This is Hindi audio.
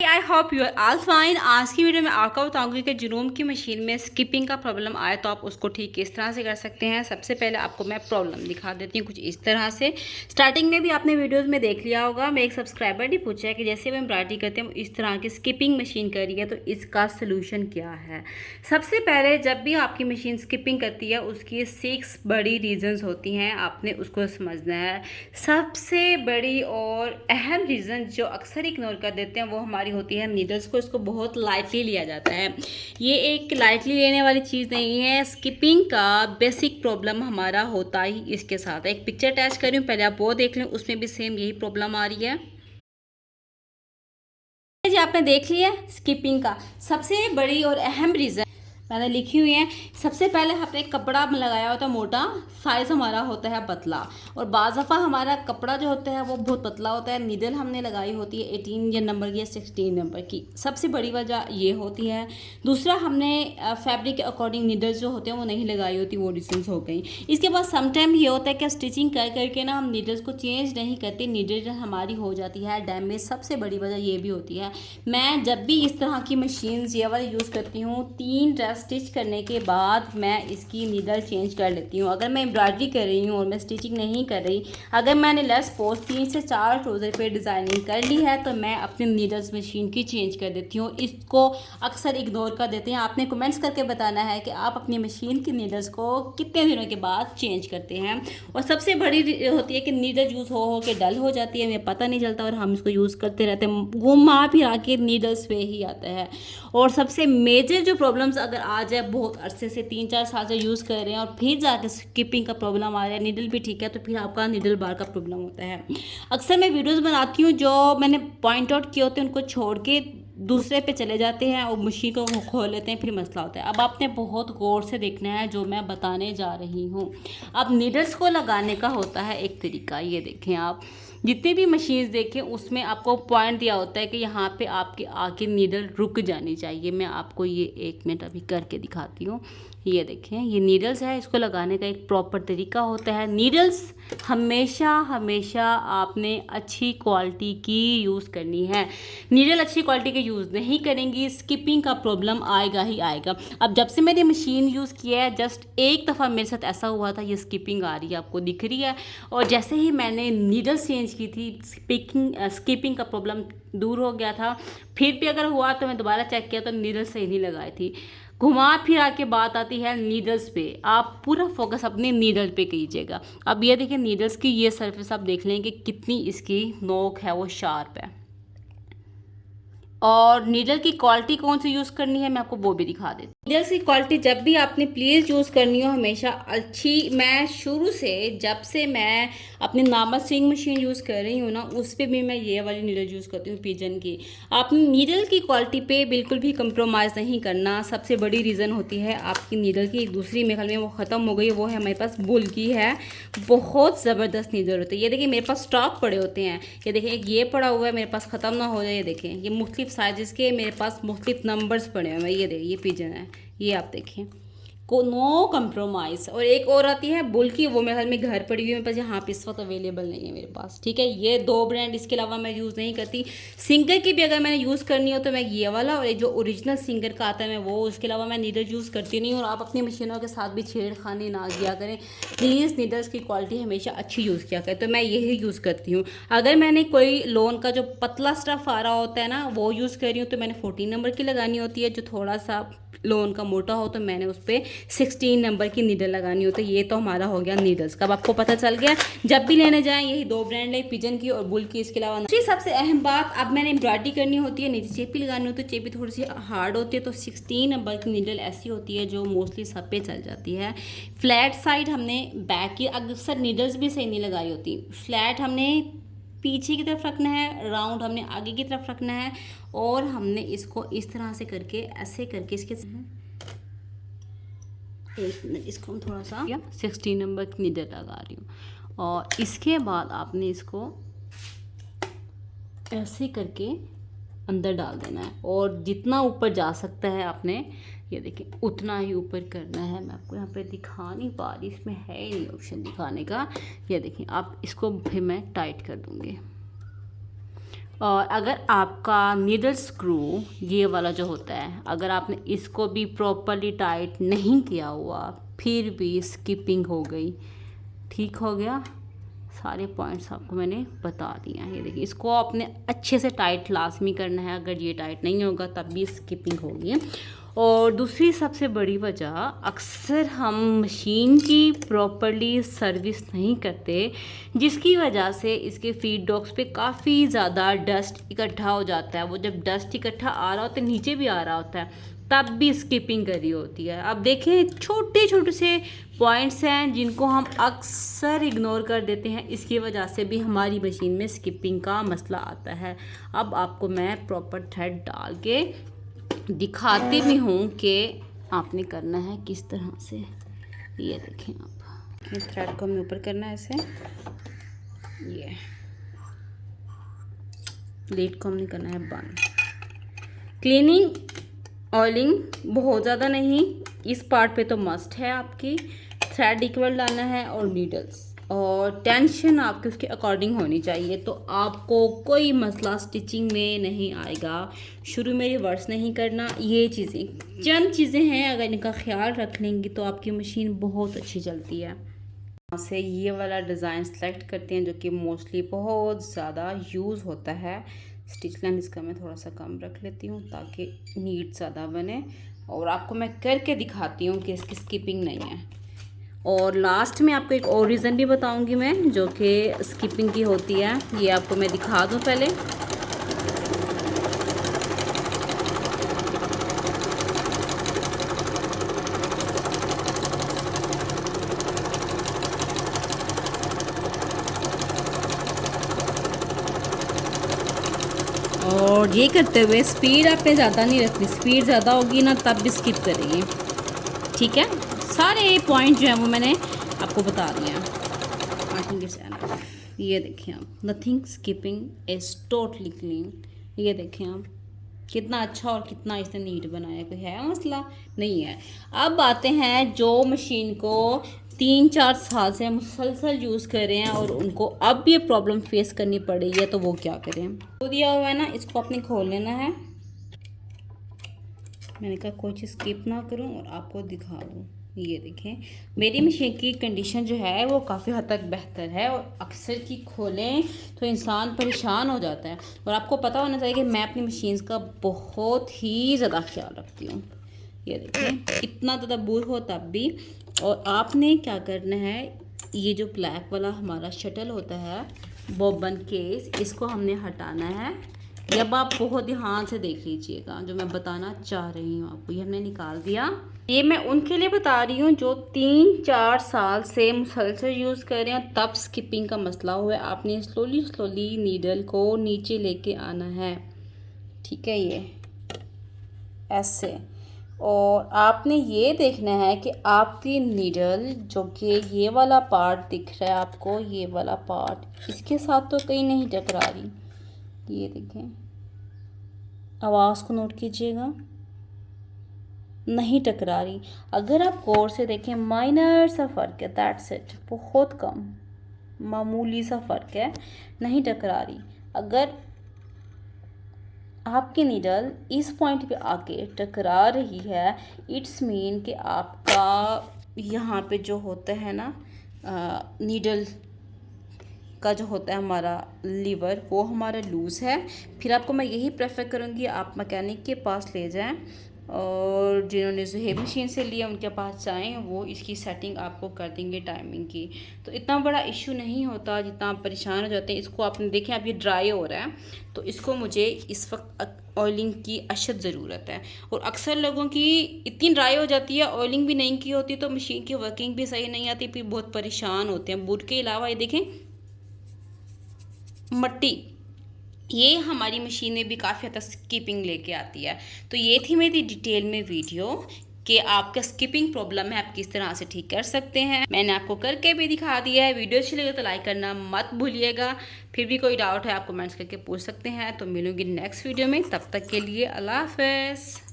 I hope you are all fine. आज की वीडियो में आपको बताऊंगी कि जुनून की मशीन में स्किपिंग का प्रॉब्लम आए तो आप उसको ठीक किस तरह से कर सकते हैं। सबसे पहले आपको मैं प्रॉब्लम दिखा देती हूँ कुछ इस तरह से। स्टार्टिंग में भी आपने वीडियोस में देख लिया होगा, मैं एक सब्सक्राइबर ने पूछा है कि जैसे हम एम्ब्रॉयडरी करते हैं इस तरह की स्किपिंग मशीन कर रही है तो इसका सोल्यूशन क्या है। सबसे पहले जब भी आपकी मशीन स्किपिंग करती है उसकी 6 बड़ी रीजंस होती हैं, आपने उसको समझना है। सबसे बड़ी और अहम रीज़न जो अक्सर इग्नोर कर देते हैं वो हमारी होती है नीडल्स को। इसको बहुत लाइटली लिया जाता है। ये एक लाइटली लेने वाली चीज़ नहीं है। स्किपिंग का बेसिक प्रॉब्लम हमारा होता ही इसके साथ है। एक पिक्चर अटैच कर रही हूँ, पहले आप वो देख लें, उसमें भी सेम यही प्रॉब्लम आ रही है जी। आपने देख लिया स्किपिंग का सबसे बड़ी और अहम रीज़न मैंने लिखी हुई है। सबसे पहले हमने कपड़ा लगाया होता है मोटा, साइज़ हमारा होता है पतला, और बाज़ दफ़ा हमारा कपड़ा जो होता है वो बहुत पतला होता है। नीडल हमने लगाई होती है 18 नंबर की या 16 नंबर की, सबसे बड़ी वजह ये होती है। दूसरा, हमने फैब्रिक के अकॉर्डिंग नीडल्स जो होते हैं वो नहीं लगाई होती, वो डिस्टेंस हो गई। इसके बाद समटाइम ये होता है कि स्टिचिंग कर करके ना हम नीडल्स को चेंज नहीं करते, नीडल हमारी हो जाती है डैमेज। सबसे बड़ी वजह ये भी होती है। मैं जब भी इस तरह की मशीन्स ये वाली यूज़ करती हूँ, 3 ड्रेस स्टिच करने के बाद मैं इसकी नीडल चेंज कर लेती हूँ। अगर मैं एम्ब्रॉयडरी कर रही हूँ और मैं स्टिचिंग नहीं कर रही, अगर मैंने लेस पोस्ट 3 से 4 ट्राउज़र पे डिज़ाइनिंग कर ली है तो मैं अपनी नीडल्स मशीन की चेंज कर देती हूँ। इसको अक्सर इग्नोर कर देते हैं। आपने कमेंट्स करके बताना है कि आप अपनी मशीन की नीडल्स को कितने दिनों के बाद चेंज करते हैं। और सबसे बड़ी होती है कि नीडल यूज़ हो के डल हो जाती है, हमें पता नहीं चलता और हम इसको यूज़ करते रहते हैं, घुमा फिरा के नीडल्स पे ही आता है। और सबसे मेजर जो प्रॉब्लम्स अगर आ जाए, बहुत अरसे से 3-4 साल से यूज़ कर रहे हैं और फिर जाकर स्किपिंग का प्रॉब्लम आ रहा है, नीडल भी ठीक है तो फिर आपका नीडल बार का प्रॉब्लम होता है। अक्सर मैं वीडियोस बनाती हूँ जो मैंने पॉइंट आउट किए होते हैं उनको छोड़ के दूसरे पे चले जाते हैं और मशीन को खोल लेते हैं, फिर मसला होता है। अब आपने बहुत गौर से देखना है जो मैं बताने जा रही हूँ। अब नीडल्स को लगाने का होता है एक तरीका, ये देखें आप जितनी भी मशीन्स देखें उसमें आपको पॉइंट दिया होता है कि यहाँ पे आपके आके नीडल रुक जानी चाहिए। मैं आपको ये 1 मिनट अभी करके दिखाती हूँ। ये देखें, ये नीडल्स है, इसको लगाने का एक प्रॉपर तरीका होता है। नीडल्स हमेशा हमेशा आपने अच्छी क्वालिटी की यूज़ करनी है। नीडल अच्छी क्वालिटी के यूज़ नहीं करेंगी, स्किपिंग का प्रॉब्लम आएगा ही आएगा। अब जब से मैंने मशीन यूज़ किया है, जस्ट एक दफ़ा मेरे साथ ऐसा हुआ था, ये स्किपिंग आ रही है, आपको दिख रही है। और जैसे ही मैंने नीडल्स चेंज की थी, स्किपिंग का प्रॉब्लम दूर हो गया था। फिर भी अगर हुआ तो मैं दोबारा चेक किया तो नीडल सही नहीं लगाई थी। घुमा फिरा के बात आती है नीडल्स पे, आप पूरा फोकस अपने नीडल पे कीजिएगा। अब ये देखिए नीडल्स की ये सरफेस आप देख लें कि कितनी इसकी नोक है, वो शार्प है। और नीडल की क्वालिटी कौन सी यूज़ करनी है मैं आपको वो भी दिखा देती हूँ। नीडल्स की क्वालिटी जब भी आपने प्लीज़ यूज़ करनी हो हमेशा अच्छी। मैं शुरू से जब से मैं अपनी नामा स्विंग मशीन यूज़ कर रही हूँ ना, उस पर भी मैं ये वाली नीडल यूज़ करती हूँ, पिजन की। आपने नीडल की क्वालिटी पे बिल्कुल भी कंप्रोमाइज़ नहीं करना। सबसे बड़ी रीज़न होती है आपकी नीडल की। दूसरी मेरे ख्याल में वो ख़त्म हो गई, वो है हमारे पास बुल की है, बहुत ज़बरदस्त नीडल होती है। ये देखिए मेरे पास स्टॉक पड़े होते हैं, ये देखिए एक ये पड़ा हुआ है मेरे पास, ख़त्म ना हो जाए। ये देखें ये मुख्तलिफ साइज़ के मेरे पास मुख्तलिफ नंबर्स पड़े हुए हैं। ये देखिए ये पिजन है, ये आप देखें को नो कंप्रोमाइज़। और एक और आती है बुल की, वो मेरे ख्याल में घर पड़ी हुई है मेरे पास, यहाँ पे इस वक्त अवेलेबल नहीं है मेरे पास, ठीक है। ये 2 ब्रांड, इसके अलावा मैं यूज़ नहीं करती। सिंगर की भी अगर मैंने यूज़ करनी हो तो मैं ये वाला, और एक जो ओरिजिनल सिंगर का आता है मैं वो, उसके अलावा मैं नीडल यूज़ करती नहीं। और आप अपनी मशीनों के साथ भी छेड़खानी ना किया करें प्लीज़। नीडल्स की क्वालिटी हमेशा अच्छी यूज़ किया करें, तो मैं यही यूज़ करती हूँ। अगर मैंने कोई लोन का जो पतला स्टफ़ आ रहा होता है ना वो यूज़ कर रही हूँ तो मैंने 14 नंबर की लगानी होती है। जो थोड़ा सा लोन का मोटा हो तो मैंने उस पर 16 नंबर की नीडल लगानी होती है। ये तो हमारा हो गया नीडल्स का। अब आपको पता चल गया, जब भी लेने जाएं यही 2 ब्रांड है, पिजन की और बुल की। इसके अलावा दूसरी सबसे अहम बात, अब मैंने एम्ब्रॉयडरी करनी होती है, नीचे चेपी लगानी होती है, चेपी थोड़ी सी हार्ड होती है, तो 16 नंबर की नीडल ऐसी होती है जो मोस्टली सब पे चल जाती है। फ्लैट साइड हमने बैक की अक्सर नीडल्स भी सही नहीं लगाई होती। फ्लैट हमने पीछे की तरफ रखना है, राउंड हमने आगे की तरफ रखना है, और हमने इसको इस तरह से करके ऐसे करके इसके 1 मिनट इसको हम थोड़ा सा 16 नंबर की नीडल लगा रही हूँ। और इसके बाद आपने इसको ऐसे करके अंदर डाल देना है, और जितना ऊपर जा सकता है आपने, ये देखिए उतना ही ऊपर करना है। मैं आपको यहाँ पे दिखा नहीं पा रही, इसमें है ही नहीं ऑप्शन दिखाने का। ये देखिए आप इसको फिर मैं टाइट कर दूँगी। और अगर आपका नीडल स्क्रू ये वाला जो होता है, अगर आपने इसको भी प्रॉपरली टाइट नहीं किया हुआ, फिर भी स्किपिंग हो गई, ठीक हो गया। सारे पॉइंट्स आपको मैंने बता दिए हैं। ये देखिए, इसको आपने अच्छे से टाइट लाजमी करना है, अगर ये टाइट नहीं होगा तब भी स्किपिंग होगी। और दूसरी सबसे बड़ी वजह, अक्सर हम मशीन की प्रॉपरली सर्विस नहीं करते, जिसकी वजह से इसके फीड डॉग्स पे काफ़ी ज़्यादा डस्ट इकट्ठा हो जाता है। वो जब डस्ट इकट्ठा आ रहा होता है, नीचे भी आ रहा होता है, तब भी स्किपिंग करी होती है। अब देखें, छोटे छोटे से पॉइंट्स हैं जिनको हम अक्सर इग्नोर कर देते हैं, इसकी वजह से भी हमारी मशीन में स्किपिंग का मसला आता है। अब आपको मैं प्रॉपर थ्रेड डाल के दिखाती भी हूँ कि आपने करना है किस तरह से। ये देखें, आप थ्रेड को हमें ऊपर करना है ऐसे, ये लीड को हमने करना है बंद। क्लीनिंग ऑयलिंग बहुत ज़्यादा नहीं, इस पार्ट पे तो मस्ट है आपकी। थ्रेड इक्वल डालना है और नीडल्स, और टेंशन आपकी उसके अकॉर्डिंग होनी चाहिए, तो आपको कोई मसला स्टिचिंग में नहीं आएगा। शुरू में रिवर्स नहीं करना। ये चीज़ें चंद चीज़ें हैं, अगर इनका ख्याल रख लेंगी तो आपकी मशीन बहुत अच्छी चलती है। यहाँ से ये वाला डिज़ाइन सेलेक्ट करते हैं जो कि मोस्टली बहुत ज़्यादा यूज़ होता है। स्टिच लाइन इसका मैं थोड़ा सा कम रख लेती हूँ ताकि नीट ज़्यादा बने, और आपको मैं करके दिखाती हूँ कि इसकी स्किपिंग नहीं है। और लास्ट में आपको एक और रीज़न भी बताऊंगी मैं, जो कि स्किपिंग की होती है। ये आपको मैं दिखा दूँ पहले। और ये करते हुए स्पीड आपने ज़्यादा नहीं रखनी, स्पीड ज़्यादा होगी ना तब भी स्किप करेगी, ठीक है। सारे पॉइंट जो हैं वो मैंने आपको बता दिए हैं। I think it's enough. ये देखें आप, nothing skipping is totally clean. ये देखें आप, कितना अच्छा और कितना इसने नीट बनाया। कोई है मसला नहीं है। अब आते हैं जो मशीन को 3-4 साल से मुसलसल यूज़ कर रहे हैं और उनको अब ये प्रॉब्लम फेस करनी पड़ रही है, तो वो क्या करें। तो दिया हुआ है ना, इसको आपने खोल लेना है। मैंने कहा कोई चीज़ स्किप ना करूं और आपको दिखा दूं। ये देखें, मेरी मशीन की कंडीशन जो है वो काफ़ी हद तक बेहतर है, और अक्सर की खोलें तो इंसान परेशान हो जाता है। और आपको पता होना चाहिए कि मैं अपनी मशीन्स का बहुत ही ज़्यादा ख्याल रखती हूँ। ये देखें, कितना ज़्यादा बूर हो तब भी। और आपने क्या करना है, ये जो ब्लैक वाला हमारा शटल होता है बॉबन केस, इसको हमने हटाना है। जब आप बहुत ध्यान से देख लीजिएगा, जो मैं बताना चाह रही हूँ आपको, ये हमने निकाल दिया। ये मैं उनके लिए बता रही हूँ जो 3-4 साल से मुसलसल यूज़ कर रहे हैं, तब स्किपिंग का मसला हुआ है। आपने स्लोली स्लोली नीडल को नीचे लेके आना है, ठीक है, ये ऐसे। और आपने ये देखना है कि आपकी नीडल, जो कि ये वाला पार्ट दिख रहा है आपको, ये वाला पार्ट इसके साथ तो कहीं नहीं टकरा रही। ये देखें, आवाज़ को नोट कीजिएगा, नहीं टकरा रही। अगर आप गौर से देखें, माइनर सा फ़र्क है, दैट्स इट, बहुत कम मामूली सा फ़र्क है, नहीं टकरा रही। अगर आपकी नीडल इस पॉइंट पे आके टकरा रही है, इट्स मीन कि आपका यहाँ पे जो होता है ना नीडल का जो होता है हमारा लीवर, वो हमारा लूज़ है। फिर आपको मैं यही प्रेफर करूँगी आप मैकेनिक के पास ले जाएं, और जिन्होंने ज़ुहैब मशीन से लिया उनके पास जाएं, वो इसकी सेटिंग आपको कर देंगे टाइमिंग की। तो इतना बड़ा इशू नहीं होता जितना आप परेशान हो जाते हैं। इसको आपने देखें, अब ये ड्राई हो रहा है, तो इसको मुझे इस वक्त ऑयलिंग की अशद ज़रूरत है। और अक्सर लोगों की इतनी ड्राई हो जाती है, ऑयलिंग भी नहीं की होती, तो मशीन की वर्किंग भी सही नहीं आती, फिर बहुत परेशान होते हैं। बुर के अलावा ये देखें, मट्टी, ये हमारी मशीन में भी काफ़ी हद तक स्किपिंग लेके आती है। तो ये थी मेरी डिटेल में वीडियो कि आपका स्किपिंग प्रॉब्लम है आप किस तरह से ठीक कर सकते हैं। मैंने आपको करके भी दिखा दिया है। वीडियो अच्छी लगे तो लाइक करना मत भूलिएगा। फिर भी कोई डाउट है आप कमेंट्स करके पूछ सकते हैं। तो मिलूंगी नेक्स्ट वीडियो में, तब तक के लिए अल्लाह हाफ़िज़।